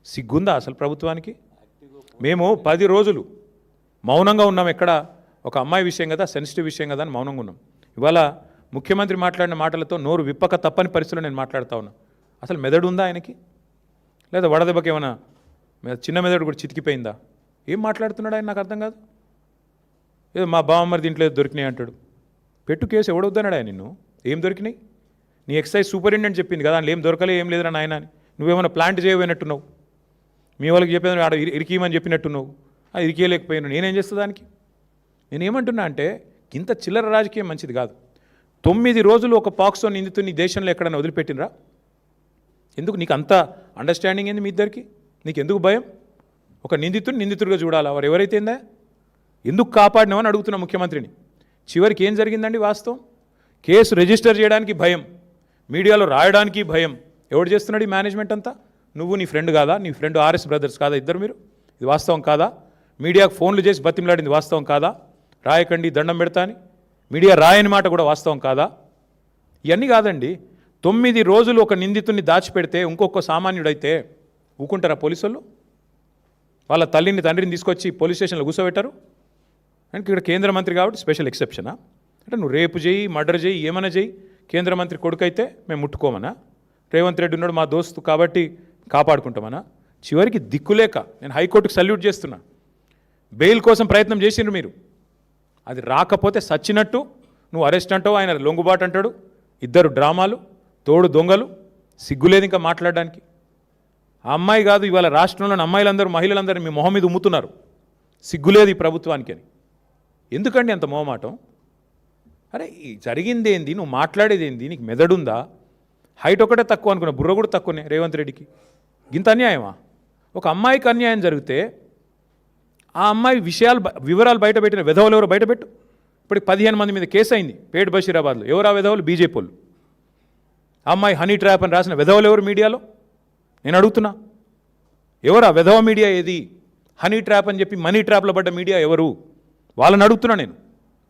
సిగ్గుందా అసలు ప్రభుత్వానికి? మేము 10 రోజులు మౌనంగా ఉన్నాం. ఎక్కడ ఒక అమ్మాయి విషయం కదా, సెన్సిటివ్ విషయం కదా అని మౌనంగా ఉన్నాం. ఇవాళ ముఖ్యమంత్రి మాట్లాడిన మాటలతో నోరు విప్పక తప్పని పరిస్థితుల్లో నేను మాట్లాడుతూ ఉన్నా. అసలు మెదడు ఉందా ఆయనకి? లేదా వడదెబ్బకి ఏమైనా చిన్న మెదడు కూడా చితికిపోయిందా? ఏం మాట్లాడుతున్నాడు ఆయన? నాకు అర్థం కాదు. ఏదో మా బావమ్మరి దీంట్లో దొరికినాయి అంటాడు. పెట్టు కేసు, ఎవడొద్దన్నాడు ఆయన నిన్ను? ఏం దొరికినాయి? నీ ఎక్సైజ్ సూపరింటెండెంట్ చెప్పింది కదా, అందులో ఏం దొరకలే, ఏం లేదురా నాయన అని. నువ్వేమైనా ప్లాంట్ చేయబోయినట్టున్నావు, మీ వాళ్ళకి చెప్పేది ఆడ ఇరికీయమని చెప్పినట్టున్నావు, అది ఇరికేయలేకపోయాను. నేనేం చేస్తా దానికి? నేనేమంటున్నా అంటే ఇంత చిల్లర రాజకీయం మంచిది కాదు. 9 రోజులు ఒక పాక్సో నిందితుని దేశంలో ఎక్కడైనా వదిలిపెట్టినరా? ఎందుకు నీకు అంత అండర్స్టాండింగ్ ఏంది మీ ఇద్దరికి? నీకు ఎందుకు భయం? ఒక నిందితుడిగా చూడాలా? వారు ఎవరైతేందా ఎందుకు కాపాడినామని అడుగుతున్నా ముఖ్యమంత్రిని. చివరికి ఏం జరిగిందండి వాస్తవం? కేసు రిజిస్టర్ చేయడానికి భయం, మీడియాలో రాయడానికి భయం. ఎవడు చేస్తున్నాడు ఈ మేనేజ్మెంట్ అంతా? నువ్వు, నీ ఫ్రెండ్ కాదా? నీ ఫ్రెండ్ ఆర్ఎస్ బ్రదర్స్ కాదా ఇద్దరు మీరు? ఇది వాస్తవం కాదా? మీడియాకు ఫోన్లు చేసి బతిమలాడింది వాస్తవం కాదా? రాయకండి, దండం పెడతా అని మీడియా రాయని మాట కూడా వాస్తవం కాదా? ఇవన్నీ కాదండి. 9 రోజులు ఒక నిందితుడిని దాచిపెడితే ఇంకొక సామాన్యుడైతే ఊకుంటారా పోలీసు వాళ్ళు? వాళ్ళ తల్లిని తండ్రిని తీసుకొచ్చి పోలీస్ స్టేషన్లో కూర్చోబెట్టారు. అంటే ఇక్కడ కేంద్ర మంత్రి కాబట్టి స్పెషల్ ఎక్సెప్షనా? అంటే నువ్వు రేపు చేయి, మర్డర్ చేయి, ఏమైనా చేయి, కేంద్ర మంత్రి కొడుకు అయితే మేము ముట్టుకోమనా? రేవంత్ రెడ్డి ఉన్నాడు మా దోస్తు కాబట్టి కాపాడుకుంటామనా? చివరికి దిక్కులేక నేను హైకోర్టుకు సల్యూట్ చేస్తున్నా. బెయిల్ కోసం ప్రయత్నం చేసిండ్రు మీరు, అది రాకపోతే సచ్చినట్టు నువ్వు అరెస్ట్ అంటావు, ఆయన లొంగుబాటు అంటాడు. ఇద్దరు డ్రామాలు, తోడు దొంగలు. సిగ్గులేదు ఇంకా మాట్లాడడానికి. ఆ అమ్మాయి కాదు, ఇవాళ రాష్ట్రంలోని అమ్మాయిలందరూ, మహిళలందరూ మీ మొహం మీద ఉమ్ముతున్నారు. సిగ్గులేదు ఈ ప్రభుత్వానికి అని. ఎందుకండి అంత మొహమాటం? అరే జరిగిందేంది, నువ్వు మాట్లాడేది ఏంది, నీకు మెదడుందా? హైట్ ఒకటే తక్కువ అనుకున్నా, బుర్ర కూడా తక్కువనే రేవంత్ రెడ్డికి. ఇంత అన్యాయమా? ఒక అమ్మాయికి అన్యాయం జరిగితే ఆ అమ్మాయి వివరాలు బయటపెట్టిన విధవలు ఎవరు బయటపెట్టు. ఇప్పటికి 15 మంది మీద కేసు అయింది పేట్ బషీరాబాద్లో. ఎవరు ఆ విధవలు? బీజేపీ వాళ్ళు. ఆ అమ్మాయి హనీ ట్రాప్ అని రాసిన విధవలు ఎవరు మీడియాలో? నేను అడుగుతున్నా, ఎవరు ఆ విధవ మీడియా? ఏది హనీ ట్రాప్ అని చెప్పి మనీ ట్రాప్లో పడ్డ మీడియా ఎవరు? వాళ్ళని అడుగుతున్నా నేను.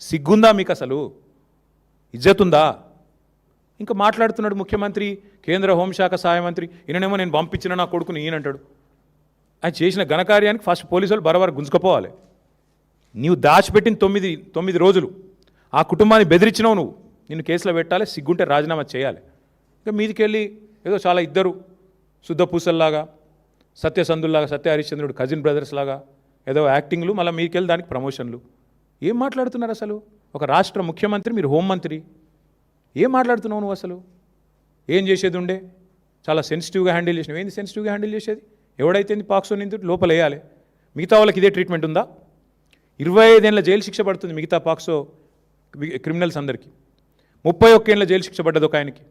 సిగ్గుందా మీకు అసలు? ఇజ్జతుందా? ఇంకా మాట్లాడుతున్నాడు ముఖ్యమంత్రి, కేంద్ర హోంశాఖ సహాయ మంత్రి. ఈయననేమో నేను పంపించిన నా కొడుకుని ఈయనంటాడు. ఆయన చేసిన ఘనకార్యానికి ఫస్ట్ పోలీసు వాళ్ళు బరబర గుంజుకపోవాలి. నీవు దాచిపెట్టిన 9 రోజులు ఆ కుటుంబాన్ని బెదిరించినావు నువ్వు. నిన్ను కేసులో పెట్టాలి, సిగ్గుంటే రాజీనామా చేయాలి. ఇంకా మీదికెళ్ళి ఏదో చాలా ఇద్దరు శుద్ధ పూసల్లాగా, సత్యసంధుల్లాగా, సత్య హరిశ్చంద్రుడు కజిన్ బ్రదర్స్ లాగా ఏదో యాక్టింగ్లు, మళ్ళీ మీదికెళ్ళి దానికి ప్రమోషన్లు. ఏం మాట్లాడుతున్నారు అసలు? ఒక రాష్ట్ర ముఖ్యమంత్రి, మీరు హోంమంత్రి, ఏం మాట్లాడుతున్నావు నువ్వు అసలు? ఏం చేసేది ఉండే? చాలా సెన్సిటివ్గా హ్యాండిల్ చేసినావు. ఏంది సెన్సిటివ్గా హ్యాండిల్ చేసేది? ఎవడైతే పాక్సో నిందితుడు లోపల వేయాలి. మిగతా వాళ్ళకి ఇదే ట్రీట్మెంట్ ఉందా? 25 ఏళ్ళ జైలు శిక్ష పడుతుంది మిగతా పాక్సో క్రిమినల్స్ అందరికీ. 31 ఏళ్ళ జైలు శిక్ష పడ్డది ఒక ఆయనకి.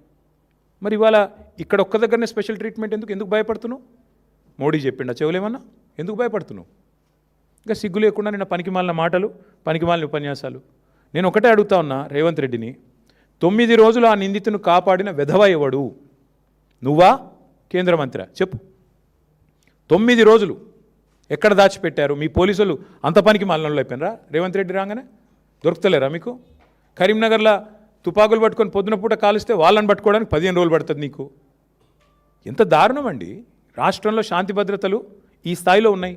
మరి ఇవాళ ఇక్కడ ఒక్క దగ్గరనే స్పెషల్ ట్రీట్మెంట్ ఎందుకు భయపడుతున్నావు? మోడీ చెప్పిండా చెవులేమన్నా? ఎందుకు భయపడుతున్నావు? ఇంకా సిగ్గు లేకుండా నిన్న పనికిమాలిన మాటలు, పనికిమాలిన ఉపన్యాసాలు. నేను ఒకటే అడుగుతా ఉన్నా రేవంత్ రెడ్డిని, 9 రోజులు ఆ నిందితును కాపాడిన వెధవ ఎవడు? నువ్వా, కేంద్ర మంత్రి? చెప్పు. 9 రోజులు ఎక్కడ దాచిపెట్టారు? మీ పోలీసులు అంత పనికి మాలినోళ్ళు అయిపోయినరా? రేవంత్ రెడ్డి రాగానే దొరుకుతలేరా మీకు? కరీంనగర్లో తుపాకులు పట్టుకొని పొద్దున పూట కాలుస్తే వాళ్ళని పట్టుకోవడానికి 15 రోజులు పడుతుంది నీకు. ఎంత దారుణం అండి! రాష్ట్రంలో శాంతి భద్రతలు ఈ స్థాయిలో ఉన్నాయి.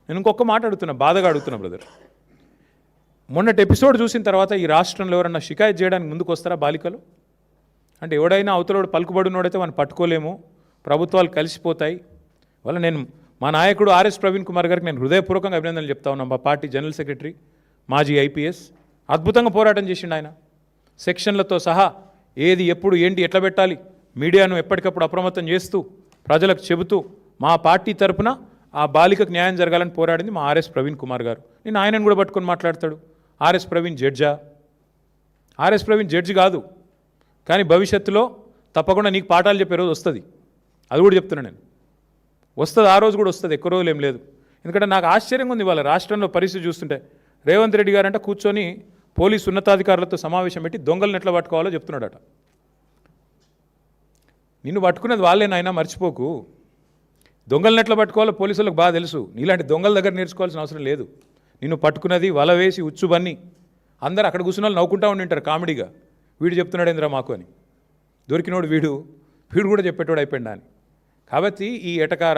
నేను ఇంకొక మాట అడుగుతున్నా, బాధగా అడుగుతున్నా బ్రదర్. మొన్నటి ఎపిసోడ్ చూసిన తర్వాత ఈ రాష్ట్రంలో ఎవరన్నా షికాయత్ చేయడానికి ముందుకు వస్తారా బాలికలు? అంటే ఎవడైనా అవతలోడు పలుకుబడినోడైతే మనం పట్టుకోలేము, ప్రభుత్వాలు కలిసిపోతాయి. వల్ల నేను మా నాయకుడు ఆర్ఎస్ ప్రవీణ్ కుమార్ గారికి నేను హృదయపూర్వకంగా అభినందనలు చెప్తా ఉన్నాను. మా పార్టీ జనరల్ సెక్రటరీ, మాజీ ఐపీఎస్, అద్భుతంగా పోరాటం చేసిండు ఆయన. సెక్షన్లతో సహా ఏది ఎప్పుడు ఏంటి ఎట్లా పెట్టాలి, మీడియాను ఎప్పటికప్పుడు అప్రమత్తం చేస్తూ ప్రజలకు చెబుతూ మా పార్టీ తరపున ఆ బాలికకు న్యాయం జరగాలని పోరాడింది మా ఆర్ఎస్ ప్రవీణ్ కుమార్ గారు. నేను ఆయనను కూడా పట్టుకొని మాట్లాడతాడు. ఆర్ఎస్ ప్రవీణ్ జడ్జా? ఆర్ఎస్ ప్రవీణ్ జడ్జి కాదు, కానీ భవిష్యత్తులో తప్పకుండా నీకు పాఠాలు చెప్పే రోజు వస్తుంది. అది కూడా చెప్తున్నా నేను. వస్తుంది, ఆ రోజు కూడా వస్తుంది, ఎక్కువ రోజులు ఏం లేదు. ఎందుకంటే నాకు ఆశ్చర్యంగా ఉంది ఇవాళ రాష్ట్రంలో పరిస్థితి చూస్తుంటే. రేవంత్ రెడ్డి గారు అంటే కూర్చొని పోలీసు ఉన్నతాధికారులతో సమావేశం పెట్టి దొంగలను ఎట్లా పట్టుకోవాలో చెప్తున్నాడట. నిన్ను పట్టుకునేది వాళ్ళేనాయనా, మర్చిపోకు. దొంగలను ఎట్లా పట్టుకోవాలో పోలీసులకు బాగా తెలుసు. నీలాంటి దొంగల దగ్గర నేర్చుకోవాల్సిన అవసరం లేదు. నిన్ను పట్టుకున్నది వల వేసి ఉచ్చుబన్ని అందరూ అక్కడ కూర్చున్న వాళ్ళు నవ్వుకుంటా ఉండింటారు కామెడీగా. వీడు చెప్తున్నాడు ఏంద్రా మాకు అని. దొరికినోడు వీడు కూడా చెప్పేటోడు అయిపోయిందా అని. కాబట్టి ఈ ఎటకార